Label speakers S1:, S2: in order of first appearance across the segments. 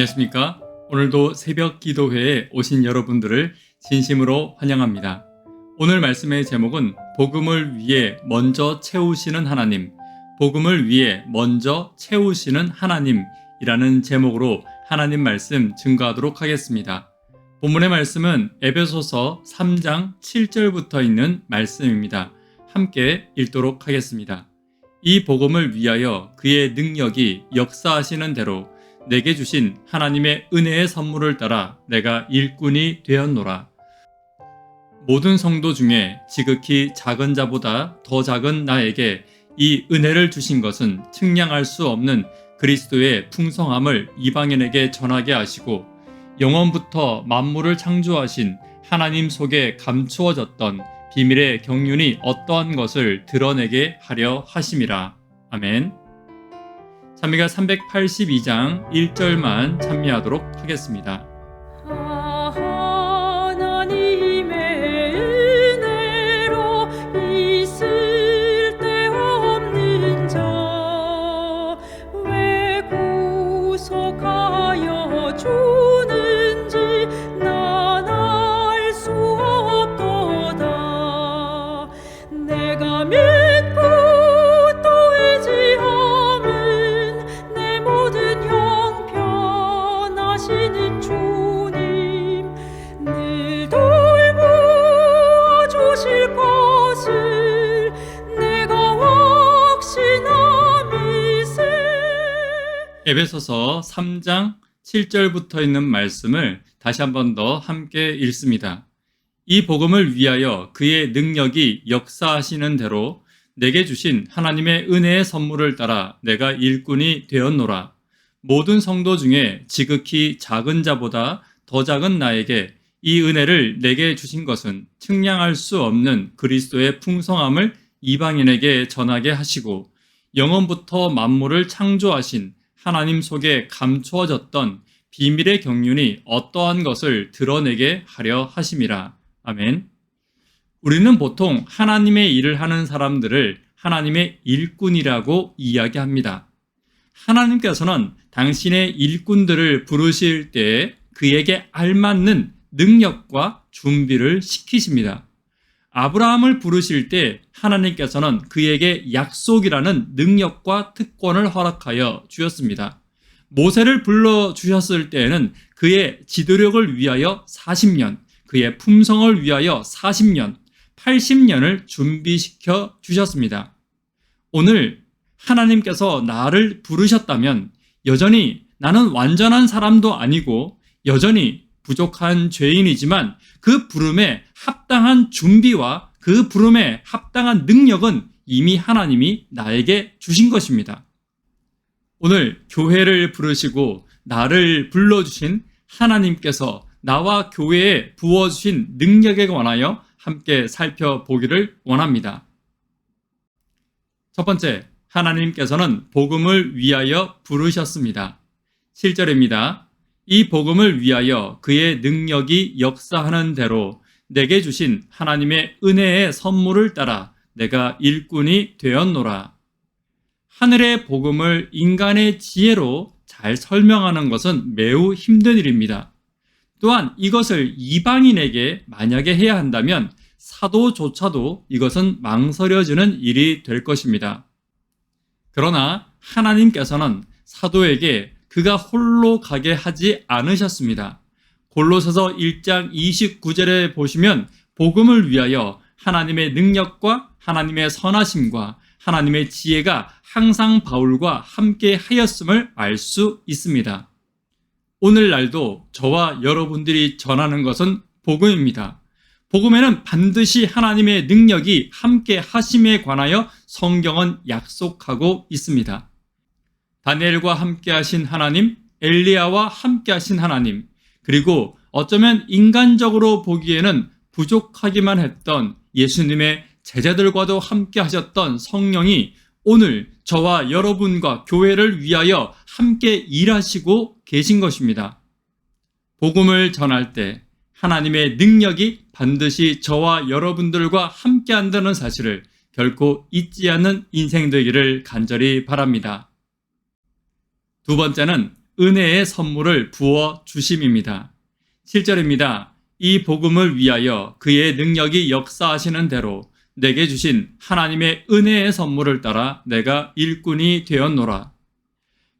S1: 안녕하십니까? 오늘도 새벽 기도회에 오신 여러분들을 진심으로 환영합니다. 오늘 말씀의 제목은 복음을 위해 먼저 채우시는 하나님, 복음을 위해 먼저 채우시는 하나님이라는 제목으로 하나님 말씀 증거하도록 하겠습니다. 본문의 말씀은 에베소서 3장 7절부터 있는 말씀입니다. 함께 읽도록 하겠습니다. 이 복음을 위하여 그의 능력이 역사하시는 대로 내게 주신 하나님의 은혜의 선물을 따라 내가 일꾼이 되었노라. 모든 성도 중에 지극히 작은 자보다 더 작은 나에게 이 은혜를 주신 것은 측량할 수 없는 그리스도의 풍성함을 이방인에게 전하게 하시고 영원부터 만물을 창조하신 하나님 속에 감추어졌던 비밀의 경륜이 어떠한 것을 드러내게 하려 하심이라. 아멘. 찬미가 382장 1절만 찬미하도록 하겠습니다.
S2: 하나님의 은혜로 있을 데 없는 자 왜 구속하여 주는지 난 알 수 없도다. 내가 믿고 또 의지함은 내 모든 형편하시는 주님 늘 돌보아주실 것을 내가 확신하 믿세.
S1: 에베소서 3장 7절부터 있는 말씀을 다시 한 번 더 함께 읽습니다. 이 복음을 위하여 그의 능력이 역사하시는 대로 내게 주신 하나님의 은혜의 선물을 따라 내가 일꾼이 되었노라. 모든 성도 중에 지극히 작은 자보다 더 작은 나에게 이 은혜를 내게 주신 것은 측량할 수 없는 그리스도의 풍성함을 이방인에게 전하게 하시고 영원부터 만물을 창조하신 하나님 속에 감추어졌던 비밀의 경륜이 어떠한 것을 드러내게 하려 하심이라. 아멘. 우리는 보통 하나님의 일을 하는 사람들을 하나님의 일꾼이라고 이야기합니다. 하나님께서는 당신의 일꾼들을 부르실 때에 그에게 알맞는 능력과 준비를 시키십니다. 아브라함을 부르실 때 하나님께서는 그에게 약속이라는 능력과 특권을 허락하여 주셨습니다. 모세를 불러주셨을 때에는 그의 지도력을 위하여 40년, 그의 품성을 위하여 40년, 80년을 준비시켜 주셨습니다. 오늘 하나님께서 나를 부르셨다면 여전히 나는 완전한 사람도 아니고 여전히 부족한 죄인이지만 그 부름에 합당한 준비와 그 부름에 합당한 능력은 이미 하나님이 나에게 주신 것입니다. 오늘 교회를 부르시고 나를 불러주신 하나님께서 나와 교회에 부어주신 능력에 관하여 함께 살펴보기를 원합니다. 첫 번째, 하나님께서는 복음을 위하여 부르셨습니다. 7절입니다. 이 복음을 위하여 그의 능력이 역사하는 대로 내게 주신 하나님의 은혜의 선물을 따라 내가 일꾼이 되었노라. 하늘의 복음을 인간의 지혜로 잘 설명하는 것은 매우 힘든 일입니다. 또한 이것을 이방인에게 만약에 해야 한다면 사도조차도 이것은 망설여지는 일이 될 것입니다. 그러나 하나님께서는 사도에게 그가 홀로 가게 하지 않으셨습니다. 골로새서 1장 29절에 보시면 복음을 위하여 하나님의 능력과 하나님의 선하심과 하나님의 지혜가 항상 바울과 함께 하였음을 알 수 있습니다. 오늘날도 저와 여러분들이 전하는 것은 복음입니다. 복음에는 반드시 하나님의 능력이 함께 하심에 관하여 성경은 약속하고 있습니다. 다니엘과 함께 하신 하나님, 엘리야와 함께 하신 하나님, 그리고 어쩌면 인간적으로 보기에는 부족하기만 했던 예수님의 제자들과도 함께 하셨던 성령이 오늘 저와 여러분과 교회를 위하여 함께 일하시고 계신 것입니다. 복음을 전할 때 하나님의 능력이 반드시 저와 여러분들과 함께 한다는 사실을 결코 잊지 않는 인생 되기를 간절히 바랍니다. 두 번째는 은혜의 선물을 부어 주심입니다. 7절입니다. 이 복음을 위하여 그의 능력이 역사하시는 대로 내게 주신 하나님의 은혜의 선물을 따라 내가 일꾼이 되었노라.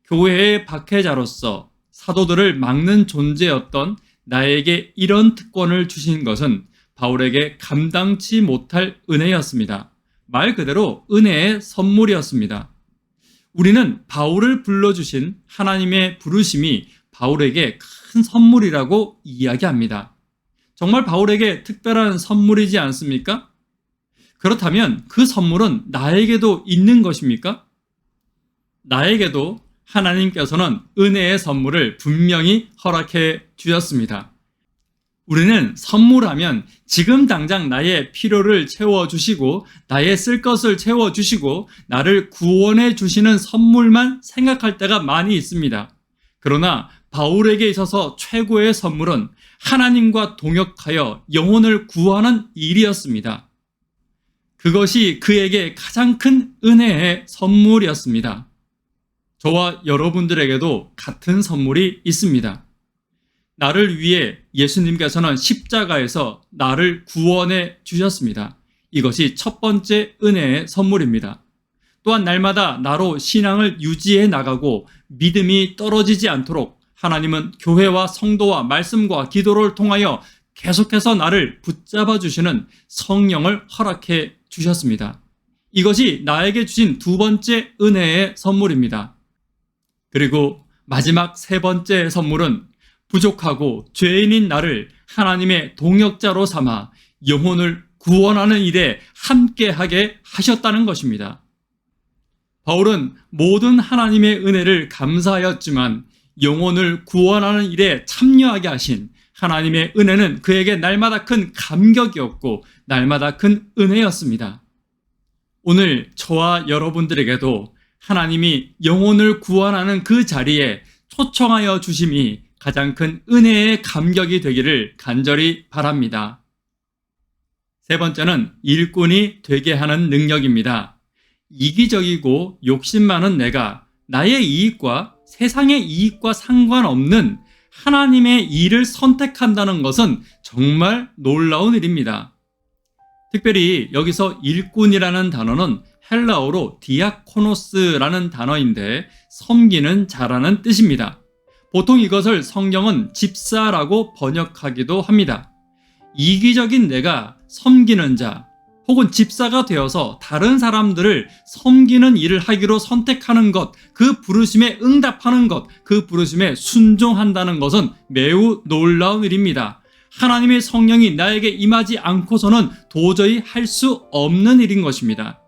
S1: 교회의 박해자로서 사도들을 막는 존재였던 나에게 이런 특권을 주신 것은 바울에게 감당치 못할 은혜였습니다. 말 그대로 은혜의 선물이었습니다. 우리는 바울을 불러주신 하나님의 부르심이 바울에게 큰 선물이라고 이야기합니다. 정말 바울에게 특별한 선물이지 않습니까? 그렇다면 그 선물은 나에게도 있는 것입니까? 나에게도 하나님께서는 은혜의 선물을 분명히 허락해 주셨습니다. 우리는 선물하면 지금 당장 나의 필요를 채워주시고 나의 쓸 것을 채워주시고 나를 구원해 주시는 선물만 생각할 때가 많이 있습니다. 그러나 바울에게 있어서 최고의 선물은 하나님과 동역하여 영혼을 구하는 일이었습니다. 그것이 그에게 가장 큰 은혜의 선물이었습니다. 저와 여러분들에게도 같은 선물이 있습니다. 나를 위해 예수님께서는 십자가에서 나를 구원해 주셨습니다. 이것이 첫 번째 은혜의 선물입니다. 또한 날마다 나로 신앙을 유지해 나가고 믿음이 떨어지지 않도록 하나님은 교회와 성도와 말씀과 기도를 통하여 계속해서 나를 붙잡아 주시는 성령을 허락해 주셨습니다. 이것이 나에게 주신 두 번째 은혜의 선물입니다. 그리고 마지막 세 번째 선물은 부족하고 죄인인 나를 하나님의 동역자로 삼아 영혼을 구원하는 일에 함께하게 하셨다는 것입니다. 바울은 모든 하나님의 은혜를 감사하였지만 영혼을 구원하는 일에 참여하게 하신 하나님의 은혜는 그에게 날마다 큰 감격이었고 날마다 큰 은혜였습니다. 오늘 저와 여러분들에게도 하나님이 영혼을 구원하는 그 자리에 초청하여 주심이 가장 큰 은혜의 감격이 되기를 간절히 바랍니다. 세 번째는 일꾼이 되게 하는 능력입니다. 이기적이고 욕심 많은 내가 나의 이익과 세상의 이익과 상관없는 하나님의 일을 선택한다는 것은 정말 놀라운 일입니다. 특별히 여기서 일꾼이라는 단어는 헬라어로 디아코노스라는 단어인데 섬기는 자라는 뜻입니다. 보통 이것을 성경은 집사라고 번역하기도 합니다. 이기적인 내가 섬기는 자 혹은 집사가 되어서 다른 사람들을 섬기는 일을 하기로 선택하는 것, 그 부르심에 응답하는 것, 그 부르심에 순종한다는 것은 매우 놀라운 일입니다. 하나님의 성령이 나에게 임하지 않고서는 도저히 할 수 없는 일인 것입니다.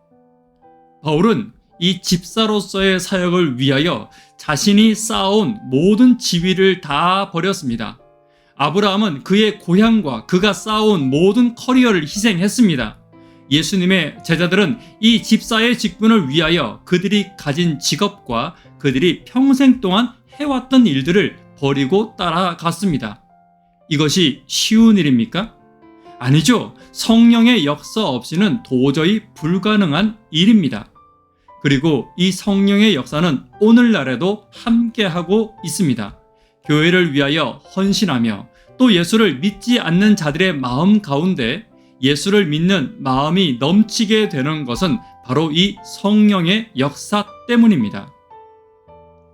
S1: 바울은 이 집사로서의 사역을 위하여 자신이 쌓아온 모든 지위를 다 버렸습니다. 아브라함은 그의 고향과 그가 쌓아온 모든 커리어를 희생했습니다. 예수님의 제자들은 이 집사의 직분을 위하여 그들이 가진 직업과 그들이 평생 동안 해왔던 일들을 버리고 따라갔습니다. 이것이 쉬운 일입니까? 아니죠. 성령의 역사 없이는 도저히 불가능한 일입니다. 그리고 이 성령의 역사는 오늘날에도 함께하고 있습니다. 교회를 위하여 헌신하며 또 예수를 믿지 않는 자들의 마음 가운데 예수를 믿는 마음이 넘치게 되는 것은 바로 이 성령의 역사 때문입니다.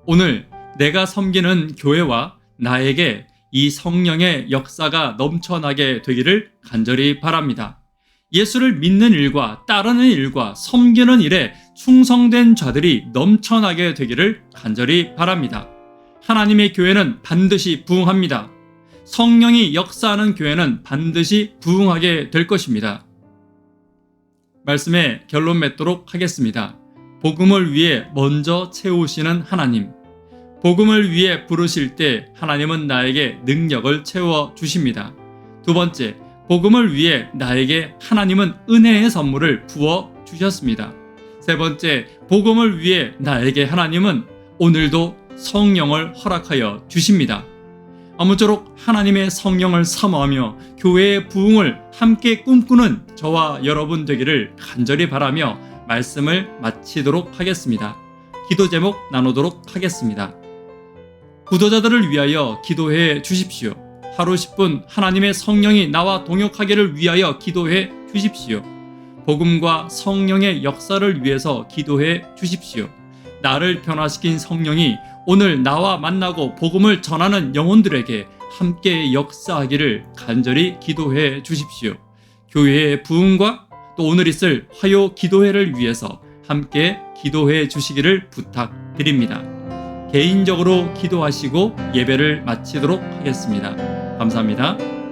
S1: 오늘 내가 섬기는 교회와 나에게 이 성령의 역사가 넘쳐나게 되기를 간절히 바랍니다. 예수를 믿는 일과 따르는 일과 섬기는 일에 충성된 자들이 넘쳐나게 되기를 간절히 바랍니다. 하나님의 교회는 반드시 부흥합니다. 성령이 역사하는 교회는 반드시 부흥하게 될 것입니다. 말씀에 결론 맺도록 하겠습니다. 복음을 위해 먼저 채우시는 하나님. 복음을 위해 부르실 때 하나님은 나에게 능력을 채워 주십니다. 두 번째, 복음을 위해 나에게 하나님은 은혜의 선물을 부어 주셨습니다. 세 번째, 복음을 위해 나에게 하나님은 오늘도 성령을 허락하여 주십니다. 아무쪼록 하나님의 성령을 사모하며 교회의 부흥을 함께 꿈꾸는 저와 여러분 되기를 간절히 바라며 말씀을 마치도록 하겠습니다. 기도 제목 나누도록 하겠습니다. 구도자들을 위하여 기도해 주십시오. 하루 10분 하나님의 성령이 나와 동역하기를 위하여 기도해 주십시오. 복음과 성령의 역사를 위해서 기도해 주십시오. 나를 변화시킨 성령이 오늘 나와 만나고 복음을 전하는 영혼들에게 함께 역사하기를 간절히 기도해 주십시오. 교회의 부흥과 또 오늘 있을 화요 기도회를 위해서 함께 기도해 주시기를 부탁드립니다. 개인적으로 기도하시고 예배를 마치도록 하겠습니다. 감사합니다.